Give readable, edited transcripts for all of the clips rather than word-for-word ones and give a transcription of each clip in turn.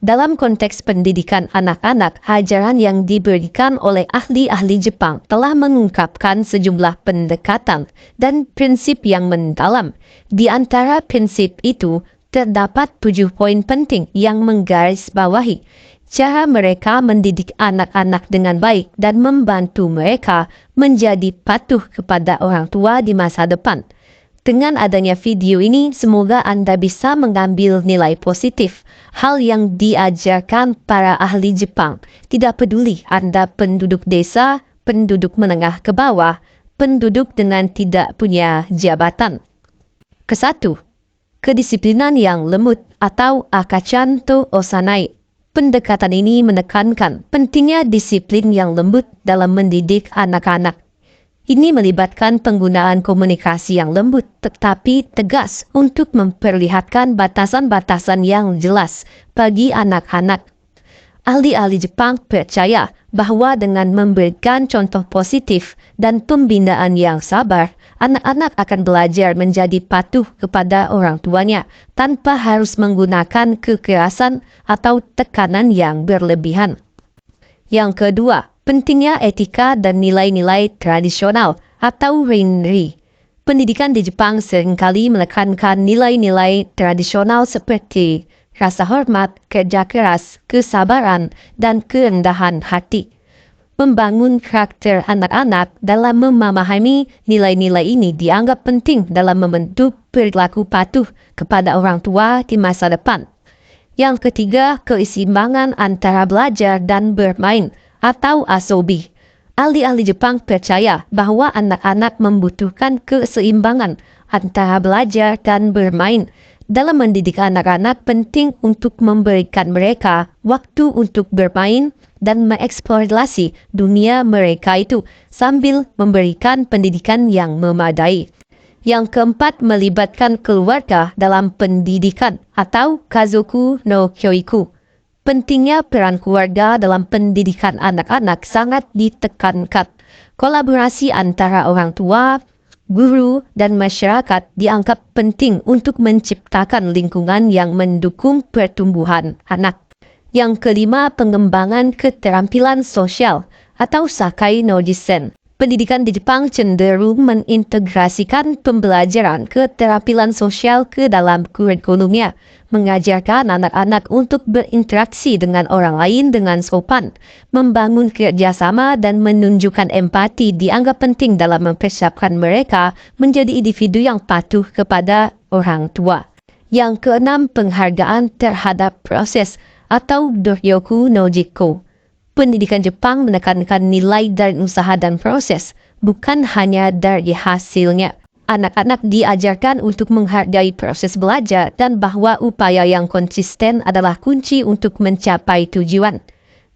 Dalam konteks pendidikan anak-anak, ajaran yang diberikan oleh ahli-ahli Jepang telah mengungkapkan sejumlah pendekatan dan prinsip yang mendalam. Di antara prinsip itu, terdapat 7 poin penting yang menggarisbawahi cara mereka mendidik anak-anak dengan baik dan membantu mereka menjadi patuh kepada orang tua di masa depan. Dengan adanya video ini, semoga Anda bisa mengambil nilai positif hal yang diajarkan para ahli Jepang. Tidak peduli Anda penduduk desa, penduduk menengah ke bawah, penduduk dengan tidak punya jabatan. Kesatu, kedisiplinan yang lembut atau akachan to osanai. Pendekatan ini menekankan pentingnya disiplin yang lembut dalam mendidik anak-anak. Ini melibatkan penggunaan komunikasi yang lembut tetapi tegas untuk memperlihatkan batasan-batasan yang jelas bagi anak-anak. Ahli-ahli Jepang percaya bahwa dengan memberikan contoh positif dan pembinaan yang sabar, anak-anak akan belajar menjadi patuh kepada orang tuanya tanpa harus menggunakan kekerasan atau tekanan yang berlebihan. Yang kedua, pentingnya etika dan nilai-nilai tradisional atau Rinri. Pendidikan di Jepang seringkali menekankan nilai-nilai tradisional seperti rasa hormat, kerja keras, kesabaran, dan kerendahan hati. Membangun karakter anak-anak dalam memahami nilai-nilai ini dianggap penting dalam membentuk perilaku patuh kepada orang tua di masa depan. Yang ketiga, keseimbangan antara belajar dan bermain atau asobi. Ahli-ahli Jepang percaya bahwa anak-anak membutuhkan keseimbangan antara belajar dan bermain. Dalam mendidik anak-anak penting untuk memberikan mereka waktu untuk bermain dan mengeksplorasi dunia mereka itu sambil memberikan pendidikan yang memadai. Yang keempat, melibatkan keluarga dalam pendidikan atau kazoku no kyoiku. Pentingnya peran keluarga dalam pendidikan anak-anak sangat ditekankan. Kolaborasi antara orang tua, guru, dan masyarakat dianggap penting untuk menciptakan lingkungan yang mendukung pertumbuhan anak. Yang kelima, pengembangan keterampilan sosial atau sakai no jisen. Pendidikan di Jepang cenderung mengintegrasikan pembelajaran keterampilan sosial ke dalam kurikulumnya, mengajarkan anak-anak untuk berinteraksi dengan orang lain dengan sopan, membangun kerjasama dan menunjukkan empati dianggap penting dalam mempersiapkan mereka menjadi individu yang patuh kepada orang tua. Yang keenam, penghargaan terhadap proses atau doryoku no jikko. Pendidikan Jepang menekankan nilai dari usaha dan proses, bukan hanya dari hasilnya. Anak-anak diajarkan untuk menghargai proses belajar dan bahwa upaya yang konsisten adalah kunci untuk mencapai tujuan.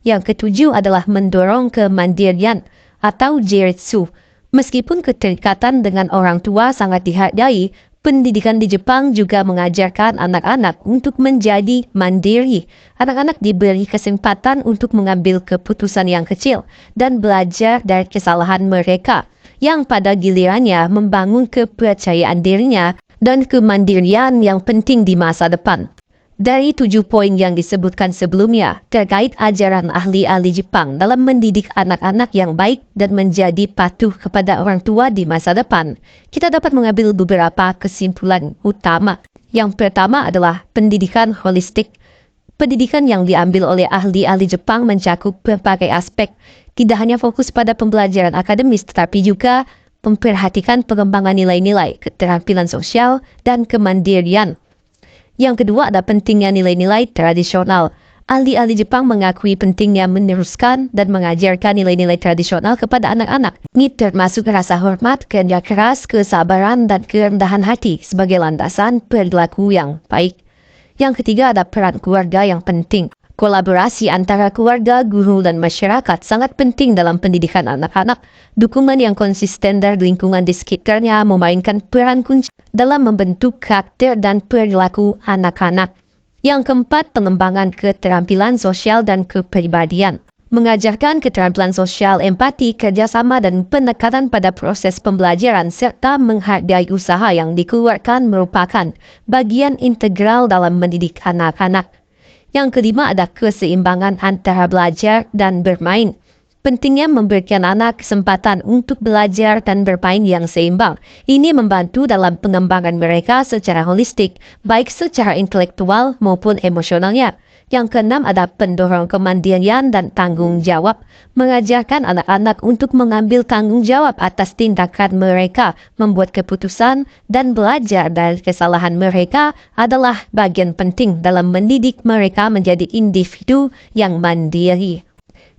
Yang ketujuh adalah mendorong kemandirian atau jiritsu. Meskipun keterikatan dengan orang tua sangat dihargai, pendidikan di Jepang juga mengajarkan anak-anak untuk menjadi mandiri. Anak-anak diberi kesempatan untuk mengambil keputusan yang kecil dan belajar dari kesalahan mereka, yang pada gilirannya membangun kepercayaan dirinya dan kemandirian yang penting di masa depan. Dari 7 poin yang disebutkan sebelumnya terkait ajaran ahli-ahli Jepang dalam mendidik anak-anak yang baik dan menjadi patuh kepada orang tua di masa depan, kita dapat mengambil beberapa kesimpulan utama. Yang pertama adalah pendidikan holistik. Pendidikan yang diambil oleh ahli-ahli Jepang mencakup berbagai aspek, tidak hanya fokus pada pembelajaran akademis tetapi juga memperhatikan pengembangan nilai-nilai, keterampilan sosial, dan kemandirian. Yang kedua ada pentingnya nilai-nilai tradisional. Ahli-ahli Jepang mengakui pentingnya meneruskan dan mengajarkan nilai-nilai tradisional kepada anak-anak. Ini termasuk rasa hormat, kerja keras, kesabaran, dan kerendahan hati sebagai landasan perilaku yang baik. Yang ketiga ada peran keluarga yang penting. Kolaborasi antara keluarga, guru, dan masyarakat sangat penting dalam pendidikan anak-anak. Dukungan yang konsisten dari lingkungan di sekitarnya memainkan peran kunci dalam membentuk karakter dan perilaku anak-anak. Yang keempat, pengembangan keterampilan sosial dan kepribadian. Mengajarkan keterampilan sosial, empati, kerjasama, dan penekanan pada proses pembelajaran serta menghargai usaha yang dikeluarkan merupakan bagian integral dalam mendidik anak-anak. Yang kelima ada keseimbangan antara belajar dan bermain. Pentingnya memberikan anak kesempatan untuk belajar dan bermain yang seimbang. Ini membantu dalam pengembangan mereka secara holistik, baik secara intelektual maupun emosionalnya. Yang keenam ada pendorong kemandirian dan tanggung jawab. Mengajarkan anak-anak untuk mengambil tanggung jawab atas tindakan mereka, membuat keputusan, dan belajar dari kesalahan mereka adalah bagian penting dalam mendidik mereka menjadi individu yang mandiri.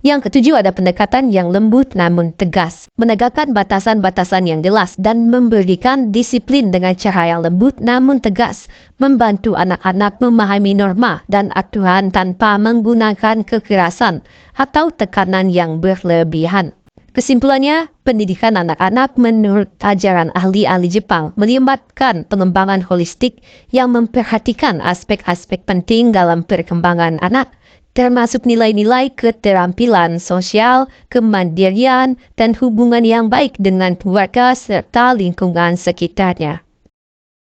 Yang ketujuh ada pendekatan yang lembut namun tegas. Menegakkan batasan-batasan yang jelas dan memberikan disiplin dengan cara yang lembut namun tegas. Membantu anak-anak memahami norma dan aturan tanpa menggunakan kekerasan atau tekanan yang berlebihan. Kesimpulannya, pendidikan anak-anak menurut ajaran ahli-ahli Jepang melibatkan pengembangan holistik yang memperhatikan aspek-aspek penting dalam perkembangan anak, termasuk nilai-nilai keterampilan sosial, kemandirian, dan hubungan yang baik dengan keluarga serta lingkungan sekitarnya.